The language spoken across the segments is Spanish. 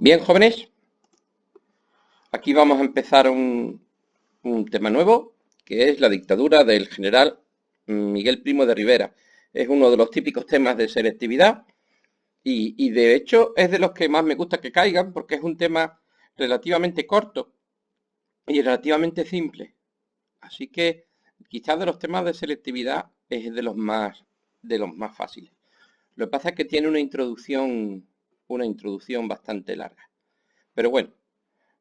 Bien, jóvenes, aquí vamos a empezar un tema nuevo, que es la dictadura del general Miguel Primo de Rivera. Es uno de los típicos temas de selectividad y de hecho es de los que más me gusta que caigan porque es un tema relativamente corto y relativamente simple. Así que quizás de los temas de selectividad es de los más fáciles. Lo que pasa es que tiene una introducción bastante larga. Pero bueno,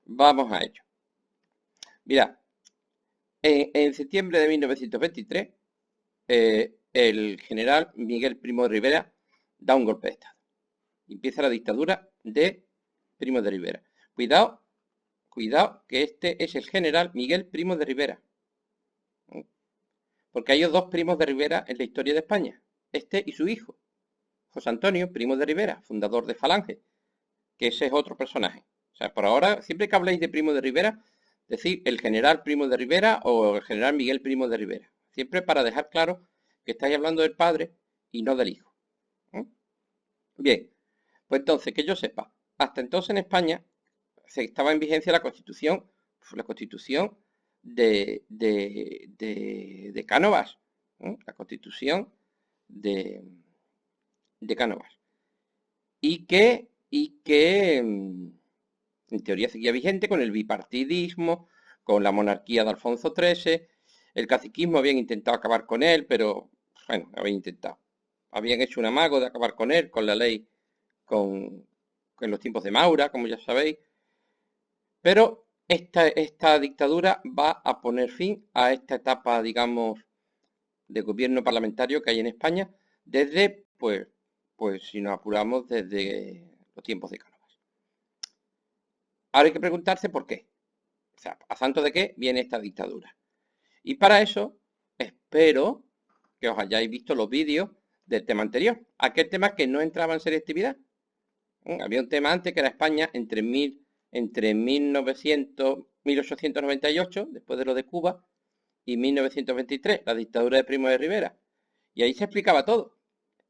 vamos a ello. Mira, en septiembre de 1923, el general Miguel Primo de Rivera da un golpe de Estado. Empieza la dictadura de Primo de Rivera. Cuidado, cuidado, que este es el general Miguel Primo de Rivera. Porque hay dos primos de Rivera en la historia de España. Este y su hijo, José Antonio Primo de Rivera, fundador de Falange, que ese es otro personaje. O sea, por ahora, siempre que habléis de Primo de Rivera, decir el general Primo de Rivera o el general Miguel Primo de Rivera. Siempre para dejar claro que estáis hablando del padre y no del hijo. ¿Eh? Bien, pues entonces, que yo sepa, hasta entonces en España se estaba en vigencia la constitución de Cánovas, la constitución de, de Cánovas, y que en teoría seguía vigente con el bipartidismo, con la monarquía de Alfonso XIII. El caciquismo habían intentado acabar con él, pero bueno, habían intentado. Habían hecho un amago de acabar con él, con la ley, con los tiempos de Maura, como ya sabéis. Pero esta dictadura va a poner fin a esta etapa, digamos, de gobierno parlamentario que hay en España desde, pues si nos apuramos, desde los tiempos de Cánovas. Ahora hay que preguntarse por qué. O sea, ¿a santo de qué viene esta dictadura? Y para eso, espero que os hayáis visto los vídeos del tema anterior. Aquel tema que no entraba en selectividad. Había un tema antes que era España entre 1898, después de lo de Cuba, y 1923, la dictadura de Primo de Rivera. Y ahí se explicaba todo.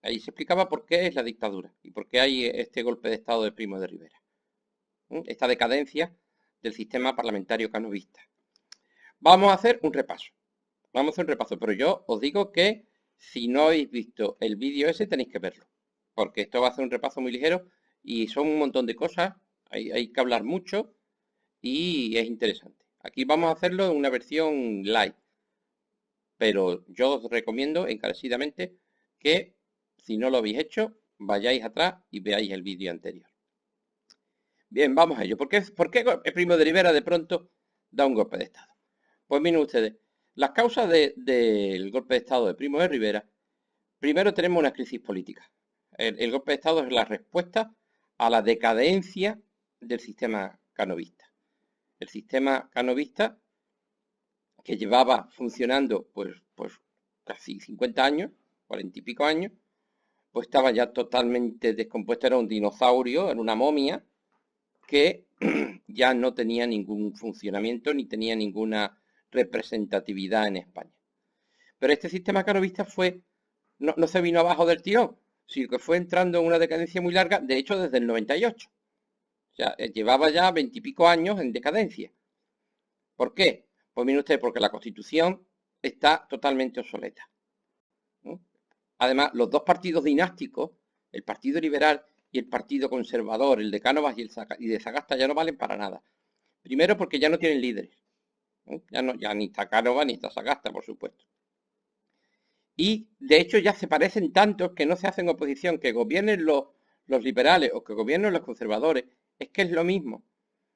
Ahí se explicaba por qué es la dictadura y por qué hay este golpe de Estado de Primo de Rivera. Esta decadencia del sistema parlamentario canovista. Vamos a hacer un repaso. Pero yo os digo que si no habéis visto el vídeo ese tenéis que verlo. Porque esto va a ser un repaso muy ligero y son un montón de cosas. Hay que hablar mucho y es interesante. Aquí vamos a hacerlo en una versión light. Pero yo os recomiendo encarecidamente que si no lo habéis hecho, vayáis atrás y veáis el vídeo anterior. Bien, vamos a ello. ¿Por qué el Primo de Rivera de pronto da un golpe de Estado? Pues miren ustedes, las causas del golpe de Estado de Primo de Rivera, primero tenemos una crisis política. El golpe de Estado es la respuesta a la decadencia del sistema canovista. El sistema canovista, que llevaba funcionando pues casi 50 años, 40 y pico años, pues estaba ya totalmente descompuesto, era un dinosaurio, era una momia, que ya no tenía ningún funcionamiento ni tenía ninguna representatividad en España. Pero este sistema canovista no se vino abajo del tirón, sino que fue entrando en una decadencia muy larga, de hecho desde el 98. O sea, llevaba ya 20 y pico años en decadencia. ¿Por qué? Pues mire usted, porque la Constitución está totalmente obsoleta. Además, los dos partidos dinásticos, el Partido Liberal y el Partido Conservador, el de Cánovas y de Sagasta, ya no valen para nada. Primero porque ya no tienen líderes. Ya ni está Cánovas ni está Sagasta, por supuesto. Y de hecho ya se parecen tantos que no se hacen oposición, que gobiernen los liberales o que gobiernen los conservadores, es que es lo mismo.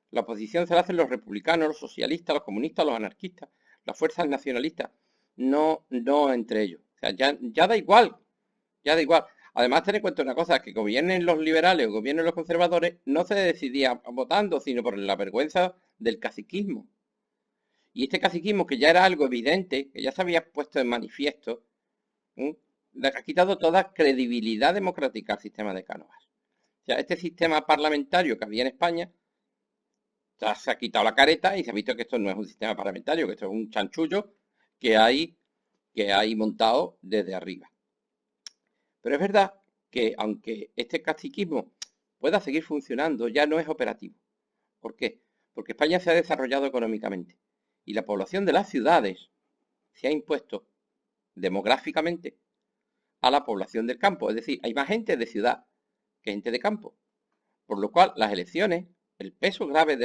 La oposición se la hacen los republicanos, los socialistas, los comunistas, los anarquistas, las fuerzas nacionalistas, no entre ellos. O sea, ya da igual, ya da igual. Además, ten en cuenta una cosa, que gobiernen los liberales o gobiernen los conservadores, no se decidía votando, sino por la vergüenza del caciquismo. Y este caciquismo, que ya era algo evidente, que ya se había puesto en manifiesto, le ha quitado toda credibilidad democrática al sistema de Cánovas. O sea, este sistema parlamentario que había en España ya se ha quitado la careta y se ha visto que esto no es un sistema parlamentario, que esto es un chanchullo que hay montado desde arriba. Pero es verdad que aunque este caciquismo pueda seguir funcionando, ya no es operativo. ¿Por qué? Porque España se ha desarrollado económicamente y la población de las ciudades se ha impuesto demográficamente a la población del campo. Es decir, hay más gente de ciudad que gente de campo. Por lo cual, las elecciones, el peso grande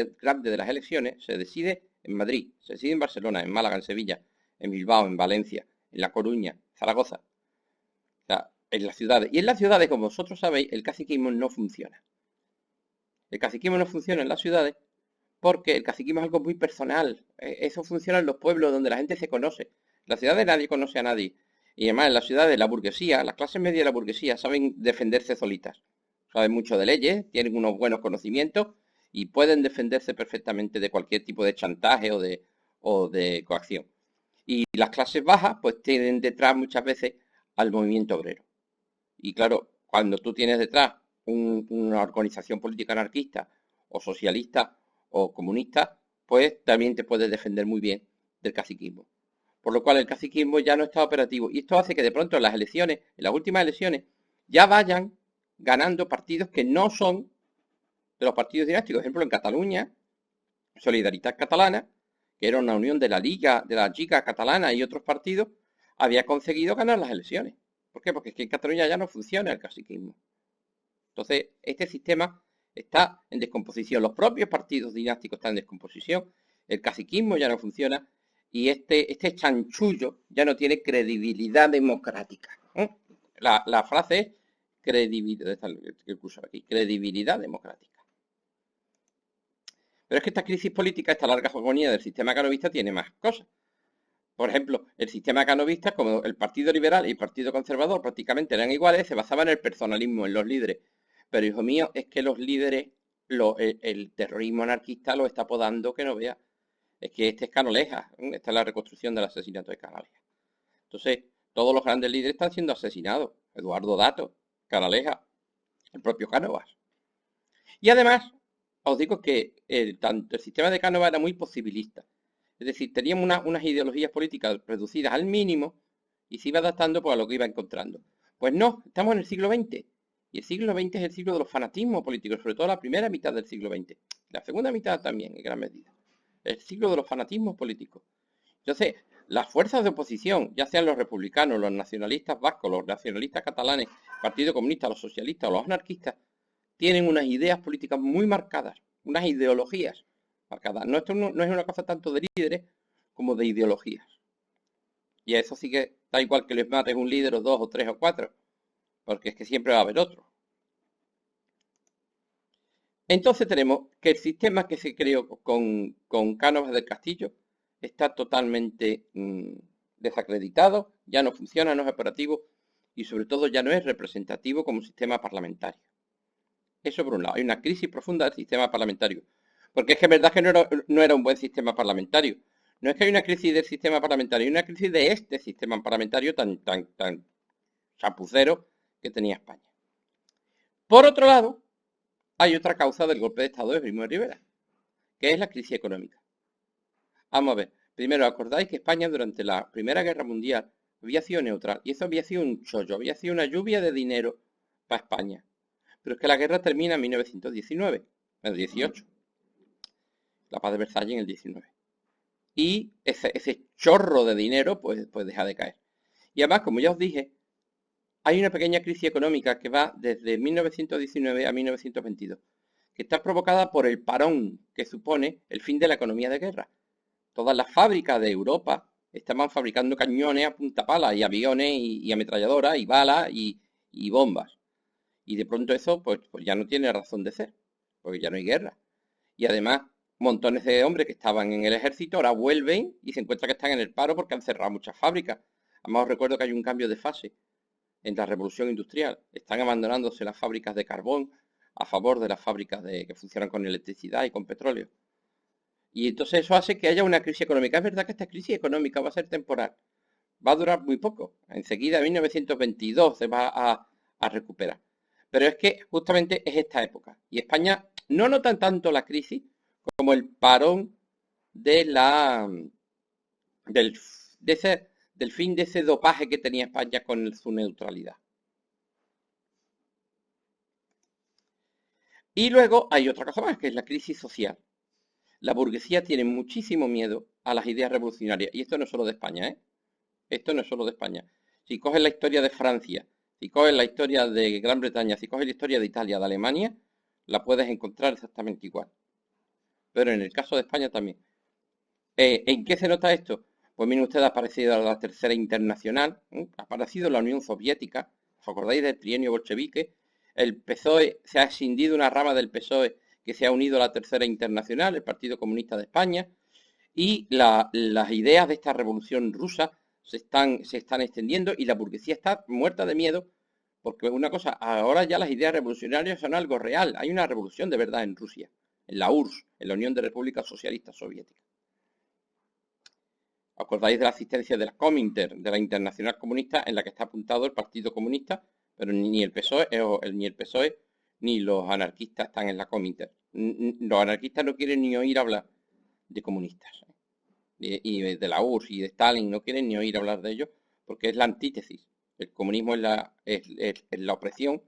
de las elecciones se decide en Madrid, se decide en Barcelona, en Málaga, en Sevilla, en Bilbao, en Valencia, en La Coruña, Zaragoza. O sea, en las ciudades. Y en las ciudades, como vosotros sabéis, el caciquismo no funciona. El caciquismo no funciona en las ciudades porque el caciquismo es algo muy personal. Eso funciona en los pueblos donde la gente se conoce. En las ciudades nadie conoce a nadie. Y además en las ciudades la burguesía, las clases medias de la burguesía saben defenderse solitas. Saben mucho de leyes, tienen unos buenos conocimientos y pueden defenderse perfectamente de cualquier tipo de chantaje o de coacción. Y las clases bajas pues tienen detrás muchas veces al movimiento obrero. Y claro, cuando tú tienes detrás una organización política anarquista o socialista o comunista, pues también te puedes defender muy bien del caciquismo. Por lo cual el caciquismo ya no está operativo. Y esto hace que de pronto en las elecciones, en las últimas elecciones, ya vayan ganando partidos que no son de los partidos dinásticos. Por ejemplo, en Cataluña, Solidaritat Catalana, que era una unión de la Lliga Catalana y otros partidos, había conseguido ganar las elecciones. ¿Por qué? Porque es que en Cataluña ya no funciona el caciquismo. Entonces, este sistema está en descomposición. Los propios partidos dinásticos están en descomposición. El caciquismo ya no funciona. Y este chanchullo ya no tiene credibilidad democrática. La frase es credibilidad, credibilidad democrática. Pero es que esta crisis política, esta larga agonía del sistema canovista tiene más cosas. Por ejemplo, el sistema canovista, como el Partido Liberal y el Partido Conservador prácticamente eran iguales, se basaba en el personalismo, en los líderes. Pero, hijo mío, es que los líderes, el terrorismo anarquista lo está podando que no vea. Es que este es Canalejas, esta es la reconstrucción del asesinato de Canalejas. Entonces, todos los grandes líderes están siendo asesinados. Eduardo Dato, Canalejas, el propio Cánovas. Y además, os digo que tanto el sistema de Cánovas era muy posibilista. Es decir, teníamos unas ideologías políticas reducidas al mínimo y se iba adaptando pues, a lo que iba encontrando. Pues no, estamos en el siglo XX. Y el siglo XX es el siglo de los fanatismos políticos, sobre todo la primera mitad del siglo XX. La segunda mitad también, en gran medida. El siglo de los fanatismos políticos. Entonces, las fuerzas de oposición, ya sean los republicanos, los nacionalistas vascos, los nacionalistas catalanes, el Partido Comunista, los socialistas o los anarquistas, tienen unas ideas políticas muy marcadas, unas ideologías marcadas. Esto no es una cosa tanto de líderes como de ideologías. Y a eso sí que da igual que les mates un líder o dos o tres o cuatro, porque es que siempre va a haber otro. Entonces tenemos que el sistema que se creó con Cánovas del Castillo está totalmente desacreditado, ya no funciona, no es operativo y sobre todo ya no es representativo como sistema parlamentario. Eso por un lado, hay una crisis profunda del sistema parlamentario. Porque es que es verdad que no era un buen sistema parlamentario. No es que hay una crisis del sistema parlamentario, hay una crisis de este sistema parlamentario tan chapucero que tenía España. Por otro lado, hay otra causa del golpe de Estado de Primo de Rivera, que es la crisis económica. Vamos a ver, primero acordáis que España durante la Primera Guerra Mundial había sido neutral y eso había sido un chollo, había sido una lluvia de dinero para España. Pero es que la guerra termina en 1919, en el 18. La paz de Versalles en el 19. Y ese chorro de dinero pues deja de caer. Y además, como ya os dije, hay una pequeña crisis económica que va desde 1919 a 1922, que está provocada por el parón que supone el fin de la economía de guerra. Todas las fábricas de Europa estaban fabricando cañones a punta pala y aviones y ametralladoras y balas y bombas. Y de pronto eso pues ya no tiene razón de ser, porque ya no hay guerra. Y además, montones de hombres que estaban en el ejército ahora vuelven y se encuentran que están en el paro porque han cerrado muchas fábricas. Además, os recuerdo que hay un cambio de fase en la revolución industrial. Están abandonándose las fábricas de carbón a favor de las fábricas que funcionan con electricidad y con petróleo. Y entonces eso hace que haya una crisis económica. Es verdad que esta crisis económica va a ser temporal. Va a durar muy poco. Enseguida, en 1922, se va a recuperar. Pero es que justamente es esta época. Y España no nota tanto la crisis como el parón del fin de ese dopaje que tenía España con su neutralidad. Y luego hay otra cosa más, que es la crisis social. La burguesía tiene muchísimo miedo a las ideas revolucionarias. Y esto no es solo de España, ¿eh? Esto no es solo de España. Si coges la historia de Francia, si coges la historia de Gran Bretaña, si coges la historia de Italia, de Alemania, la puedes encontrar exactamente igual. Pero en el caso de España también. ¿En qué se nota esto? Pues mire usted, ha aparecido la Tercera Internacional, ¿eh? Ha aparecido la Unión Soviética, ¿os acordáis del trienio bolchevique? El PSOE, se ha escindido una rama del PSOE que se ha unido a la Tercera Internacional, el Partido Comunista de España, y las ideas de esta revolución rusa se están extendiendo y la burguesía está muerta de miedo porque una cosa, ahora ya las ideas revolucionarias son algo real. Hay una revolución de verdad en Rusia, en la URSS, en la Unión de Repúblicas Socialistas Soviéticas. ¿Acordáis de la asistencia de la Comintern, de la Internacional Comunista, en la que está apuntado el Partido Comunista, pero ni el PSOE, ni el PSOE ni los anarquistas están en la Comintern? Los anarquistas no quieren ni oír hablar de comunistas, y de la URSS y de Stalin, no quieren ni oír hablar de ellos porque es la antítesis. El comunismo es la opresión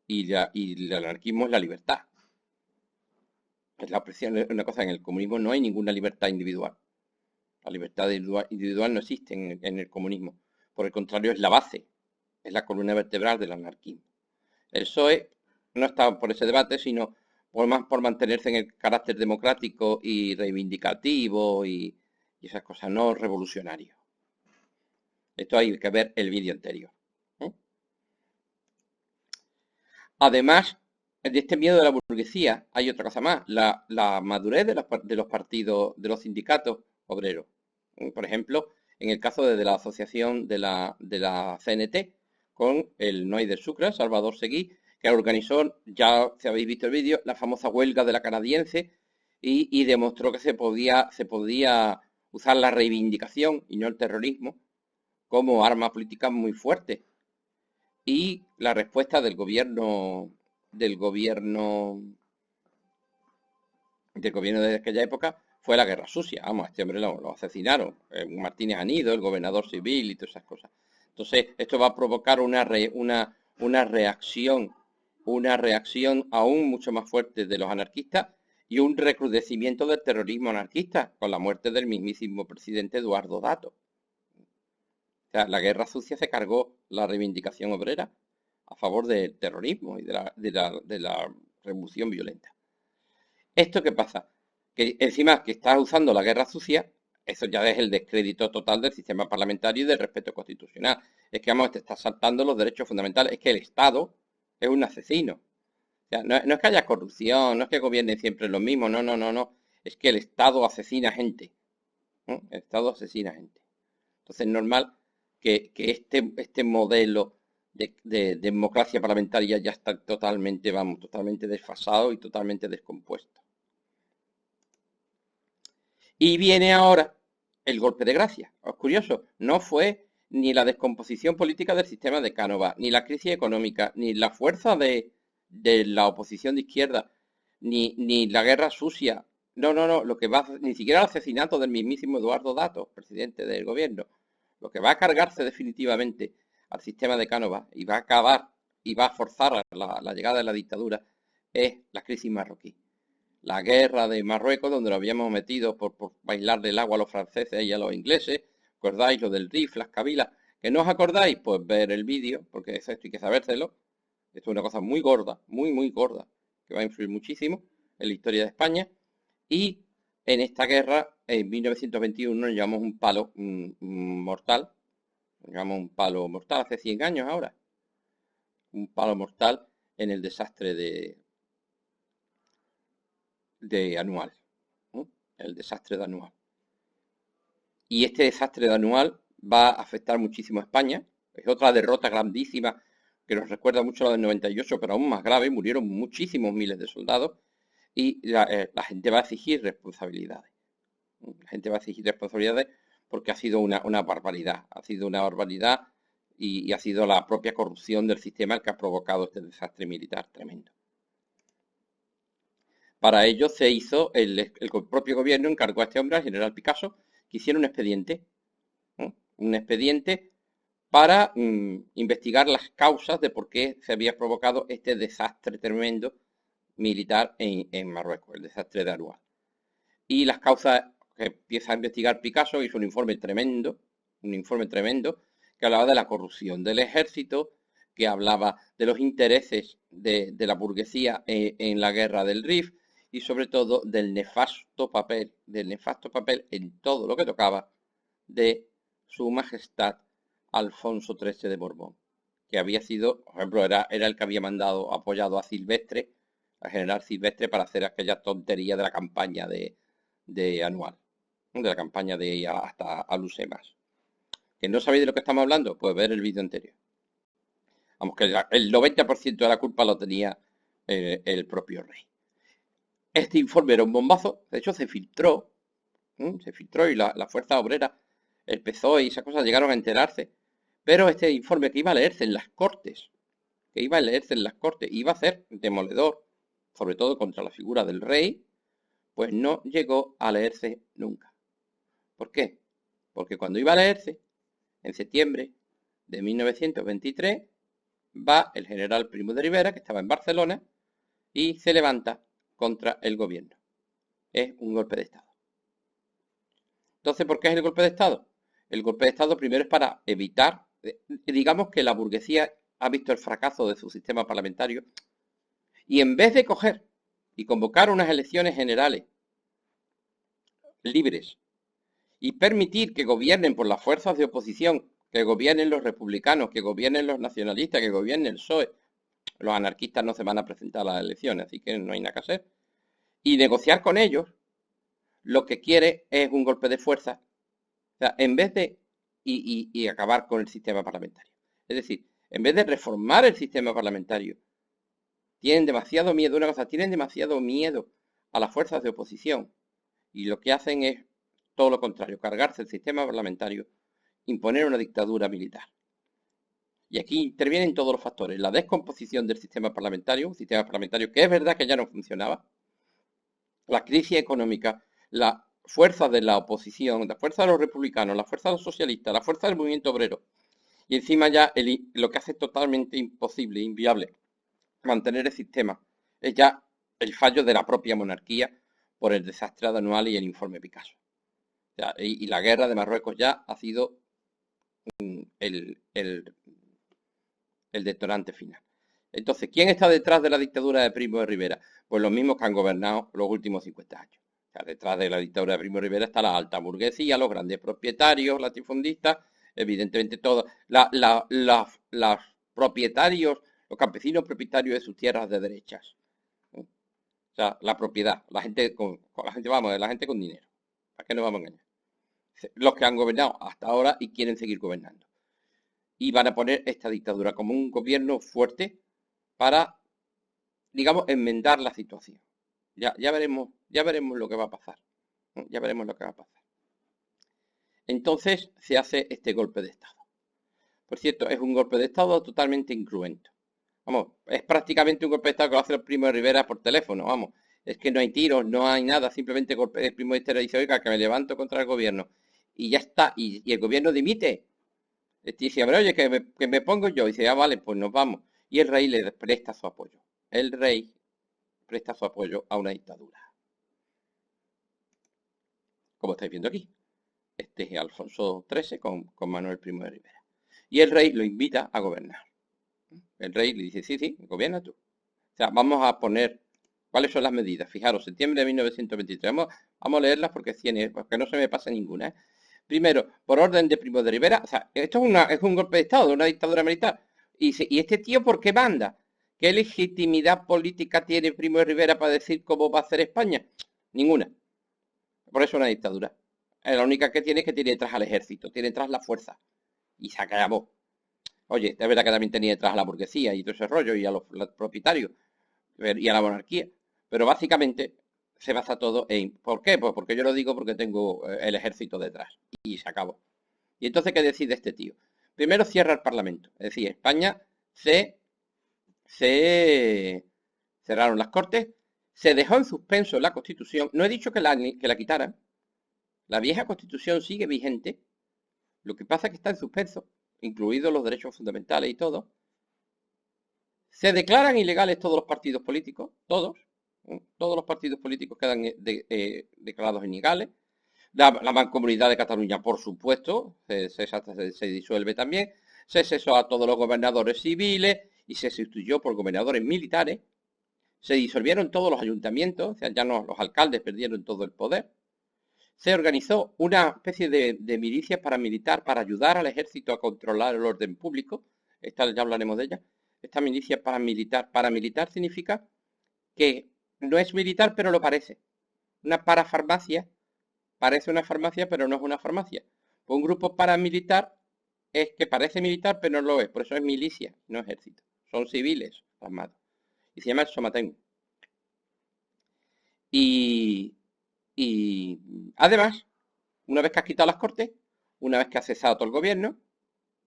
y el anarquismo es la libertad. Es la opresión, es una cosa, en el comunismo no hay ninguna libertad individual. La libertad individual no existe en el comunismo. Por el contrario, es la base, es la columna vertebral del anarquismo. El PSOE no está por ese debate, sino más por mantenerse en el carácter democrático y reivindicativo y esas cosas, no revolucionario. Esto hay que ver el vídeo anterior, ¿eh? Además de este miedo de la burguesía, hay otra cosa más, la madurez de los partidos, de los sindicatos obreros. Por ejemplo, en el caso de la asociación de la CNT, con el NOI del Sucre, Salvador Seguí, que organizó, ya si habéis visto el vídeo, la famosa huelga de la canadiense y demostró que se podía usar la reivindicación y no el terrorismo como arma política muy fuerte. Y la respuesta del gobierno de aquella época fue la guerra sucia. Vamos, a este hombre lo asesinaron. Martínez Anido, el gobernador civil y todas esas cosas. Entonces, esto va a provocar una reacción aún mucho más fuerte de los anarquistas y un recrudecimiento del terrorismo anarquista con la muerte del mismísimo presidente Eduardo Dato. O sea, la guerra sucia se cargó la reivindicación obrera a favor del terrorismo y de la revolución violenta. ¿Esto qué pasa? Que encima que estás usando la guerra sucia, eso ya es el descrédito total del sistema parlamentario y del respeto constitucional. Es que, vamos, te estás saltando los derechos fundamentales. Es que el Estado es un asesino. O sea, no es que haya corrupción, no es que gobiernen siempre los mismos, no, no, no, no. Es que el Estado asesina gente, ¿no? El Estado asesina gente. Entonces es normal que este modelo de democracia parlamentaria ya está totalmente desfasado y totalmente descompuesto. Y viene ahora el golpe de gracia. Es curioso, no fue ni la descomposición política del sistema de Cánovas, ni la crisis económica, ni la fuerza de la oposición de izquierda, ni la guerra sucia. No, no, no, ni siquiera el asesinato del mismísimo Eduardo Dato, presidente del gobierno. Lo que va a cargarse definitivamente al sistema de Cánovas y va a acabar y va a forzar la llegada de la dictadura es la crisis marroquí. La guerra de Marruecos, donde lo habíamos metido por bailar del agua a los franceses y a los ingleses. ¿Acordáis lo del Rif, las cabilas? ¿Que no os acordáis? Pues ver el vídeo, porque esto hay que sabérselo. Esto es una cosa muy gorda, muy, muy gorda, que va a influir muchísimo en la historia de España. Y en esta guerra, en 1921, nos llevamos un palo mortal. Nos llevamos un palo mortal hace 100 años ahora. Un palo mortal en el desastre de Anual, ¿no? El desastre de Anual. Y este desastre de Anual va a afectar muchísimo a España. Es otra derrota grandísima que nos recuerda mucho a la del 98, pero aún más grave. Murieron muchísimos miles de soldados y la gente va a exigir responsabilidades. La gente va a exigir responsabilidades porque ha sido una barbaridad. Ha sido una barbaridad y ha sido la propia corrupción del sistema el que ha provocado este desastre militar tremendo. Para ello se hizo, el propio gobierno encargó a este hombre, al general Picasso, que hiciera un expediente, ¿no? Un expediente para investigar las causas de por qué se había provocado este desastre tremendo militar en Marruecos, el desastre de Anual. Y las causas que empieza a investigar Picasso, hizo un informe tremendo, que hablaba de la corrupción del ejército, que hablaba de los intereses de la burguesía en la guerra del Rif y sobre todo del nefasto papel en todo lo que tocaba de su majestad Alfonso XIII de Borbón, que había sido, por ejemplo, era el que había apoyado a Silvestre, al general Silvestre, para hacer aquella tontería de la campaña de Anual, de la campaña de hasta Alusemas. ¿Que no sabéis de lo que estamos hablando? Pues ver el vídeo anterior. Vamos, que el 90% de la culpa lo tenía el propio rey. Este informe era un bombazo, de hecho se filtró y la fuerza obrera, el PSOE y esas cosas llegaron a enterarse. Pero este informe que iba a leerse en las Cortes, iba a ser demoledor, sobre todo contra la figura del rey, pues no llegó a leerse nunca. ¿Por qué? Porque cuando iba a leerse, en septiembre de 1923, va el general Primo de Rivera, que estaba en Barcelona, y se levanta contra el gobierno. Es un golpe de Estado. Entonces, ¿por qué es el golpe de Estado? El golpe de Estado primero es para evitar, digamos que la burguesía ha visto el fracaso de su sistema parlamentario y en vez de coger y convocar unas elecciones generales libres y permitir que gobiernen por las fuerzas de oposición, que gobiernen los republicanos, que gobiernen los nacionalistas, que gobierne el PSOE, los anarquistas no se van a presentar a las elecciones, así que no hay nada que hacer, y negociar con ellos, lo que quiere es un golpe de fuerza, o sea, en vez de y acabar con el sistema parlamentario. Es decir, en vez de reformar el sistema parlamentario, tienen demasiado miedo, tienen demasiado miedo a las fuerzas de oposición y lo que hacen es todo lo contrario, cargarse el sistema parlamentario, imponer una dictadura militar. Y aquí intervienen todos los factores, la descomposición del sistema parlamentario, un sistema parlamentario que es verdad que ya no funcionaba, la crisis económica, la fuerza de la oposición, la fuerza de los republicanos, la fuerza de los socialistas, la fuerza del movimiento obrero, y encima ya lo que hace totalmente imposible, inviable, mantener el sistema, es ya el fallo de la propia monarquía por el desastre de Anual y el informe Picasso. O sea, y la guerra de Marruecos ya ha sido el detonante final. Entonces, ¿quién está detrás de la dictadura de Primo de Rivera? Pues los mismos que han gobernado los últimos 50 años. O sea, detrás de la dictadura de Primo de Rivera está la alta burguesía, los grandes propietarios, latifundistas, evidentemente todos, los propietarios, los campesinos propietarios de sus tierras de derechas. O sea, la propiedad, la gente la gente con dinero. ¿Para qué nos vamos a engañar? Los que han gobernado hasta ahora y quieren seguir gobernando. Y van a poner esta dictadura como un gobierno fuerte para, digamos, enmendar la situación. Ya veremos lo que va a pasar. Ya veremos lo que va a pasar. Entonces se hace este golpe de Estado. Por cierto, es un golpe de Estado totalmente incruento. Vamos, es prácticamente un golpe de Estado que lo hace el Primo de Rivera por teléfono, vamos. Es que no hay tiros, no hay nada, simplemente golpe de Primo de Rivera dice, oiga, que me levanto contra el gobierno. Y ya está, y el gobierno dimite. Dice, oye, que me pongo yo. Y dice, vale, pues nos vamos. Y el rey le presta su apoyo. El rey presta su apoyo a una dictadura. Como estáis viendo aquí. Este es Alfonso XIII con Manuel I de Rivera. Y el rey lo invita a gobernar. El rey le dice, sí, gobierna tú. O sea, vamos a poner cuáles son las medidas. Fijaros, septiembre de 1923. Vamos a leerlas porque no se me pasa ninguna. Primero, por orden de Primo de Rivera, o sea, esto es un golpe de Estado, una dictadura militar. ¿Y este tío por qué manda? ¿Qué legitimidad política tiene Primo de Rivera para decir cómo va a hacer España? Ninguna. Por eso es una dictadura. La única que tiene es que tiene detrás al ejército, tiene detrás la fuerza. Y se acabó. Oye, es verdad que también tenía detrás a la burguesía y todo ese rollo y a los propietarios y a la monarquía. Pero básicamente se basa todo en... ¿Por qué? Pues porque yo lo digo porque tengo el ejército detrás. Y se acabó. ¿Y entonces qué decide este tío? Primero cierra el Parlamento. Es decir, España cerraron las Cortes, se dejó en suspenso la Constitución. No he dicho que la quitaran. La vieja Constitución sigue vigente. Lo que pasa es que está en suspenso, incluidos los derechos fundamentales y todo. Se declaran ilegales todos los partidos políticos, todos. Todos los partidos políticos quedan declarados ilegales. La Mancomunidad de Cataluña, por supuesto, se disuelve también. Se cesó a todos los gobernadores civiles y se sustituyó por gobernadores militares. Se disolvieron todos los ayuntamientos, o sea, ya no, los alcaldes perdieron todo el poder. Se organizó una especie de milicia paramilitar para ayudar al ejército a controlar el orden público. Esta ya hablaremos de ella. Esta milicia paramilitar significa que no es militar, pero lo parece. Una parafarmacia parece una farmacia, pero no es una farmacia. Pues un grupo paramilitar es que parece militar, pero no lo es. Por eso es milicia, no ejército. Son civiles armados. Y se llama el Somaten. Y además, una vez que has quitado las cortes, una vez que has cesado todo el gobierno,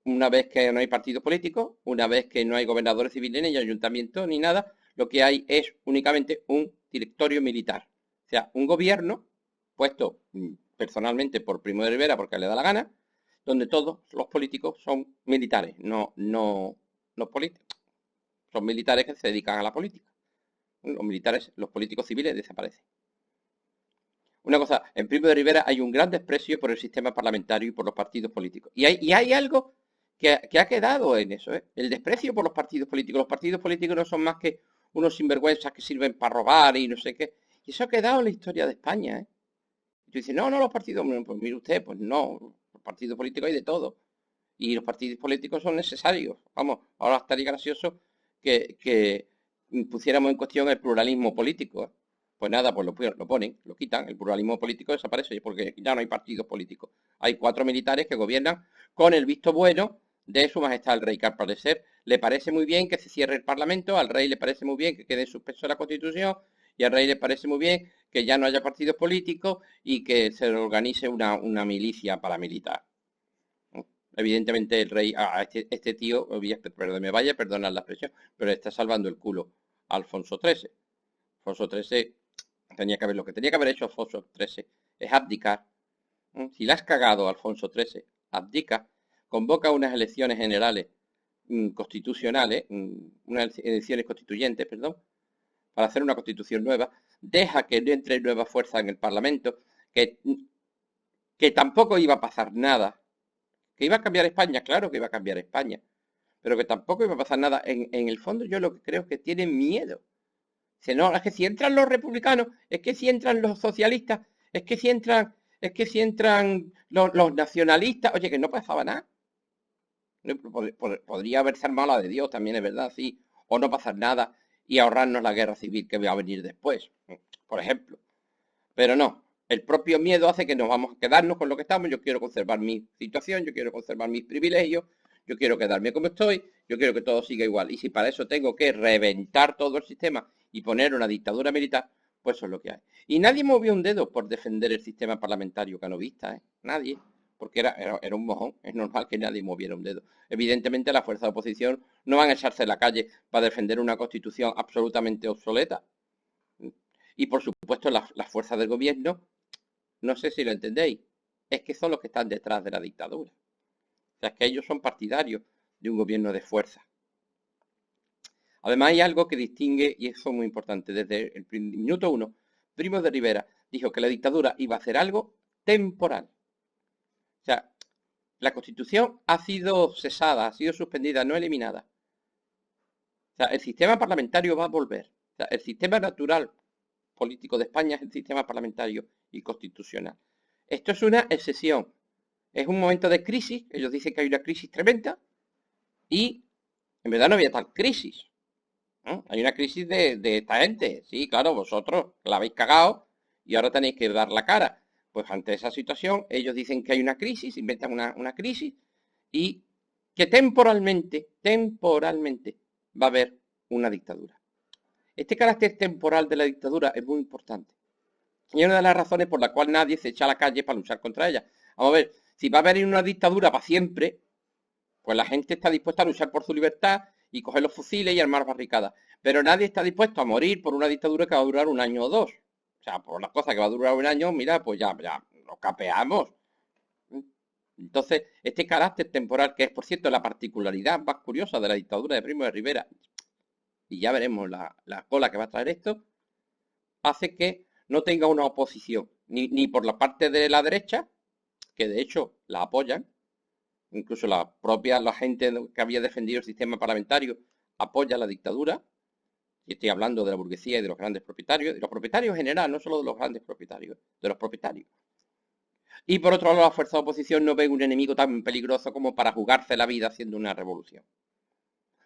una vez que no hay partido político, una vez que no hay gobernadores civiles ni ayuntamientos ni nada, lo que hay es únicamente un directorio militar. O sea, un gobierno puesto personalmente por Primo de Rivera porque le da la gana, donde todos los políticos son militares, no políticos. Son militares que se dedican a la política. Los políticos civiles desaparecen. Una cosa, en Primo de Rivera hay un gran desprecio por el sistema parlamentario y por los partidos políticos. Y hay algo que ha quedado en eso, ¿eh? El desprecio por los partidos políticos. Los partidos políticos no son más que unos sinvergüenzas que sirven para robar y no sé qué. Y eso ha quedado en la historia de España, ¿eh? Y tú dices, no, los partidos, pues mire usted, pues no, los partidos políticos hay de todo. Y los partidos políticos son necesarios. Vamos, ahora estaría gracioso que pusiéramos en cuestión el pluralismo político, ¿eh? Pues nada, pues lo ponen, lo quitan, el pluralismo político desaparece porque ya no hay partidos políticos. Hay 4 militares que gobiernan con el visto bueno de Su Majestad el Rey, que al parecer le parece muy bien que se cierre el Parlamento, al Rey le parece muy bien que quede en suspenso la Constitución y al Rey le parece muy bien que ya no haya partidos políticos y que se organice una milicia paramilitar. Evidentemente el Rey, este tío, me vaya a perdonar la expresión, pero le está salvando el culo a Alfonso XIII. Alfonso XIII lo que tenía que haber hecho Alfonso XIII es abdicar. Si la has cagado, Alfonso XIII, abdica, convoca unas elecciones generales constitucionales, unas elecciones constituyentes, perdón, para hacer una constitución nueva, deja que entre nueva fuerza en el Parlamento, que tampoco iba a pasar nada, que iba a cambiar España, claro que iba a cambiar España, pero que tampoco iba a pasar nada. En el fondo yo lo que creo es que tienen miedo. Dice, no, es que si entran los republicanos, es que si entran los socialistas, es que si entran los nacionalistas, oye, que no pasaba nada. Podría haberse armado la de Dios, también es verdad, sí, o no pasar nada y ahorrarnos la guerra civil que va a venir después, por ejemplo. Pero no, el propio miedo hace que nos vamos a quedarnos con lo que estamos. Yo quiero conservar mi situación, yo quiero conservar mis privilegios, yo quiero quedarme como estoy, yo quiero que todo siga igual. Y si para eso tengo que reventar todo el sistema y poner una dictadura militar, pues eso es lo que hay. Y nadie movió un dedo por defender el sistema parlamentario canovista, ¿eh? Nadie, porque era un mojón. Es normal que nadie moviera un dedo. Evidentemente las fuerzas de oposición no van a echarse en la calle para defender una constitución absolutamente obsoleta. Y por supuesto las fuerzas del gobierno, no sé si lo entendéis, es que son los que están detrás de la dictadura. O sea, es que ellos son partidarios de un gobierno de fuerza. Además hay algo que distingue, y eso es muy importante, desde el minuto 1, Primo de Rivera dijo que la dictadura iba a hacer algo temporal. O sea, la Constitución ha sido cesada, ha sido suspendida, no eliminada. O sea, el sistema parlamentario va a volver. O sea, el sistema natural político de España es el sistema parlamentario y constitucional. Esto es una excepción. Es un momento de crisis. Ellos dicen que hay una crisis tremenda y en verdad no había tal crisis. ¿No? Hay una crisis de esta gente. Sí, claro, vosotros la habéis cagado y ahora tenéis que dar la cara. Pues ante esa situación, ellos dicen que hay una crisis, inventan una crisis y que temporalmente va a haber una dictadura. Este carácter temporal de la dictadura es muy importante. Y es una de las razones por la cual nadie se echa a la calle para luchar contra ella. Vamos a ver, si va a haber una dictadura para siempre, pues la gente está dispuesta a luchar por su libertad y coger los fusiles y armar barricadas. Pero nadie está dispuesto a morir por una dictadura que va a durar 1 año o 2. O sea, por las cosas que va a durar 1 año, mira, pues ya nos capeamos. Entonces, este carácter temporal, que es, por cierto, la particularidad más curiosa de la dictadura de Primo de Rivera, y ya veremos la cola que va a traer esto, hace que no tenga una oposición, ni por la parte de la derecha, que de hecho la apoyan, incluso la gente que había defendido el sistema parlamentario apoya la dictadura, y estoy hablando de la burguesía y de los grandes propietarios, de los propietarios en general, no solo de los grandes propietarios, de los propietarios. Y por otro lado, la fuerza de oposición no ve un enemigo tan peligroso como para jugarse la vida haciendo una revolución.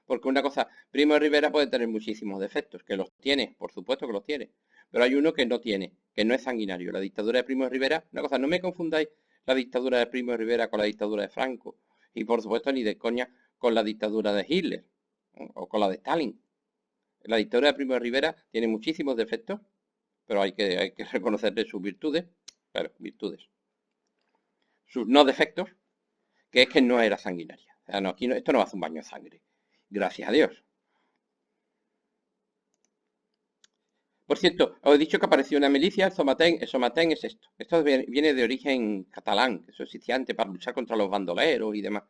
Porque una cosa, Primo de Rivera puede tener muchísimos defectos, que los tiene, por supuesto que los tiene, pero hay uno que no tiene, que no es sanguinario. La dictadura de Primo de Rivera, una cosa, no me confundáis la dictadura de Primo de Rivera con la dictadura de Franco, y por supuesto ni de coña con la dictadura de Hitler, ¿no? O con la de Stalin. La dictadura de Primo de Rivera tiene muchísimos defectos, pero hay que reconocerle sus virtudes, pero virtudes, sus no defectos, que es que no era sanguinaria. O sea, no, aquí no, esto no hace un baño de sangre. Gracias a Dios. Por cierto, os he dicho que apareció una milicia, el Somatén es esto. Esto viene de origen catalán, que eso existía antes para luchar contra los bandoleros y demás.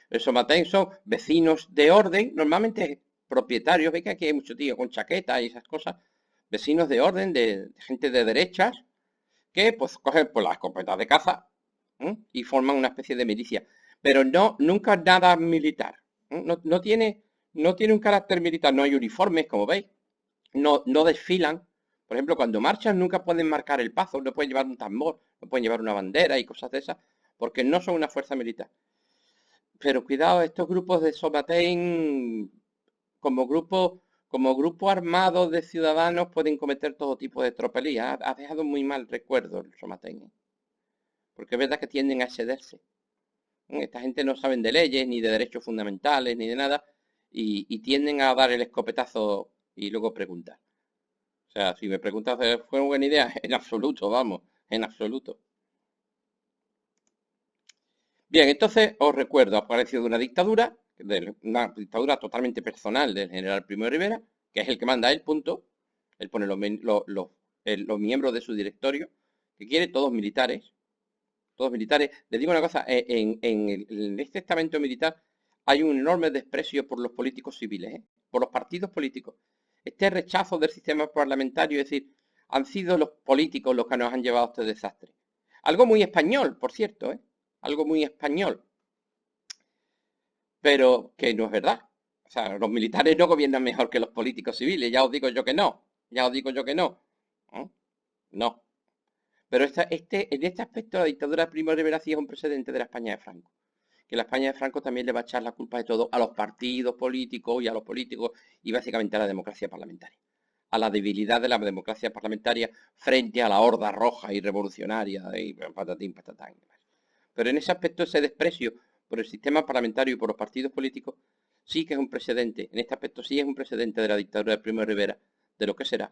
El Somatén son vecinos de orden, normalmente propietarios, ve que aquí hay mucho tío con chaqueta y esas cosas, vecinos de orden, de gente de derechas, que pues cogen pues, las escopetas de caza, ¿eh? Y forman una especie de milicia. Pero no, nunca nada militar. ¿Eh? No tiene un carácter militar, no hay uniformes, como veis, no desfilan. Por ejemplo, cuando marchan nunca pueden marcar el paso, no pueden llevar un tambor, no pueden llevar una bandera y cosas de esas, porque no son una fuerza militar. Pero cuidado, estos grupos de Somatén, como grupo, como grupo armado de ciudadanos, pueden cometer todo tipo de tropelías. Ha dejado muy mal recuerdo el Somatén, ¿eh? Porque es verdad que tienden a excederse. Esta gente no saben de leyes, ni de derechos fundamentales, ni de nada, y tienden a dar el escopetazo y luego preguntar. O sea, si me preguntas, ¿fue una buena idea? En absoluto, vamos, en absoluto. Bien, entonces os recuerdo, ha aparecido una dictadura totalmente personal del general Primo de Rivera, que es el que manda el punto, él pone los miembros de su directorio, que quiere todos militares. Les digo una cosa, en este estamento militar hay un enorme desprecio por los políticos civiles, ¿eh? Por los partidos políticos. Este rechazo del sistema parlamentario, es decir, han sido los políticos los que nos han llevado a este desastre. Algo muy español, por cierto, ¿eh? Algo muy español, pero que no es verdad. O sea, los militares no gobiernan mejor que los políticos civiles, ya os digo yo que no, ya os digo yo que no. ¿Eh? No. Pero en este aspecto la dictadura de Primo de Rivera sí es un precedente de la España de Franco. Que la España de Franco también le va a echar la culpa de todo a los partidos políticos y a los políticos y básicamente a la democracia parlamentaria. A la debilidad de la democracia parlamentaria frente a la horda roja y revolucionaria y patatín, patatán. Pero en ese aspecto ese desprecio por el sistema parlamentario y por los partidos políticos sí que es un precedente. En este aspecto sí es un precedente de la dictadura de Primo de Rivera, de lo que será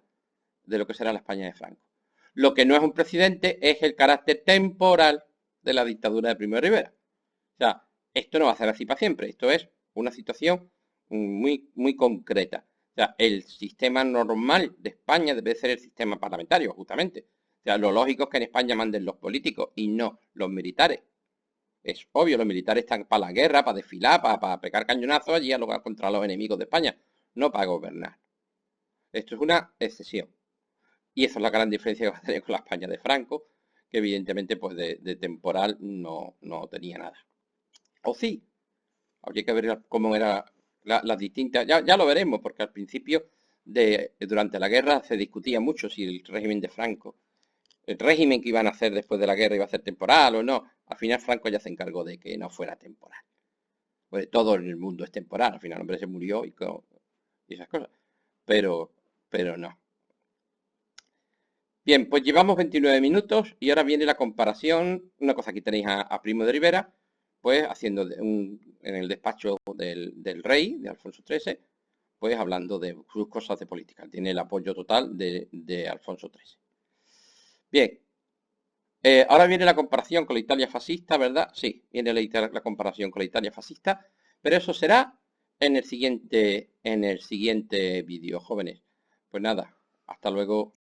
la España de Franco. Lo que no es un precedente es el carácter temporal de la dictadura de Primo de Rivera. O sea, esto no va a ser así para siempre. Esto es una situación muy, muy concreta. O sea, el sistema normal de España debe ser el sistema parlamentario, justamente. O sea, lo lógico es que en España manden los políticos y no los militares. Es obvio, los militares están para la guerra, para desfilar, para pegar cañonazos allí a lugar contra los enemigos de España, no para gobernar. Esto es una excepción. Y esa es la gran diferencia que va a tener con la España de Franco, que evidentemente pues de temporal no tenía nada. O sí, habría que ver cómo eran las distintas, ya lo veremos, porque al principio, durante la guerra, se discutía mucho si el régimen de Franco, el régimen que iban a hacer después de la guerra iba a ser temporal o no. Al final Franco ya se encargó de que no fuera temporal. Pues todo en el mundo es temporal, al final el hombre se murió y esas cosas. Pero, pero no. Bien, pues llevamos 29 minutos y ahora viene la comparación. Una cosa, aquí tenéis a Primo de Rivera, pues haciendo en el despacho del rey, de Alfonso XIII, pues hablando de sus cosas de política. Tiene el apoyo total de Alfonso XIII. Bien, ahora viene la comparación con la Italia fascista, ¿verdad? Sí, viene la comparación con la Italia fascista, pero eso será en el siguiente vídeo, jóvenes. Pues nada, hasta luego.